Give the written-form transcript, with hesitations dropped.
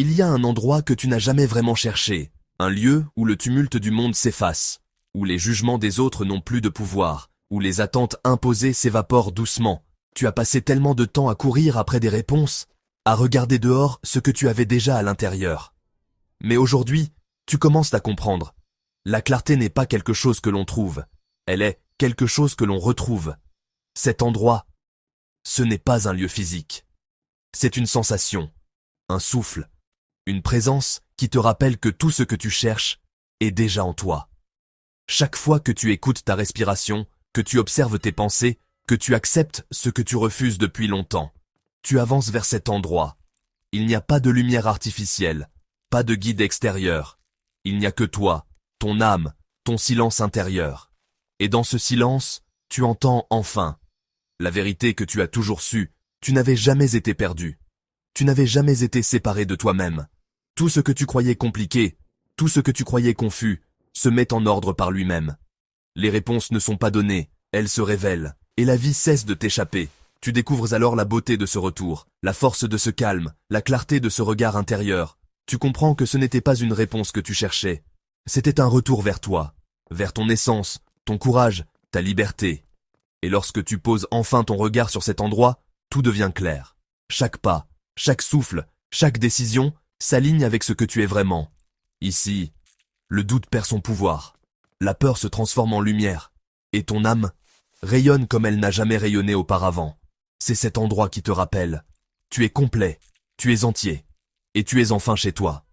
Il y a un endroit que tu n'as jamais vraiment cherché, un lieu où le tumulte du monde s'efface, où les jugements des autres n'ont plus de pouvoir, où les attentes imposées s'évaporent doucement. Tu as passé tellement de temps à courir après des réponses, à regarder dehors ce que tu avais déjà à l'intérieur. Mais aujourd'hui, tu commences à comprendre. La clarté n'est pas quelque chose que l'on trouve, elle est quelque chose que l'on retrouve. Cet endroit, ce n'est pas un lieu physique. C'est une sensation, un souffle, une présence qui te rappelle que tout ce que tu cherches est déjà en toi. Chaque fois que tu écoutes ta respiration, que tu observes tes pensées, que tu acceptes ce que tu refuses depuis longtemps, tu avances vers cet endroit. Il n'y a pas de lumière artificielle, pas de guide extérieur. Il n'y a que toi, ton âme, ton silence intérieur. Et dans ce silence, tu entends enfin la vérité que tu as toujours su. Tu n'avais jamais été perdu. Tu n'avais jamais été séparé de toi-même. Tout ce que tu croyais compliqué, tout ce que tu croyais confus, se met en ordre par lui-même. Les réponses ne sont pas données, elles se révèlent, et la vie cesse de t'échapper. Tu découvres alors la beauté de ce retour, la force de ce calme, la clarté de ce regard intérieur. Tu comprends que ce n'était pas une réponse que tu cherchais. C'était un retour vers toi, vers ton essence, ton courage, ta liberté. Et lorsque tu poses enfin ton regard sur cet endroit, tout devient clair. Chaque pas, chaque souffle, chaque décision s'aligne avec ce que tu es vraiment. Ici, le doute perd son pouvoir. La peur se transforme en lumière. Et ton âme rayonne comme elle n'a jamais rayonné auparavant. C'est cet endroit qui te rappelle. Tu es complet, tu es entier. Et tu es enfin chez toi.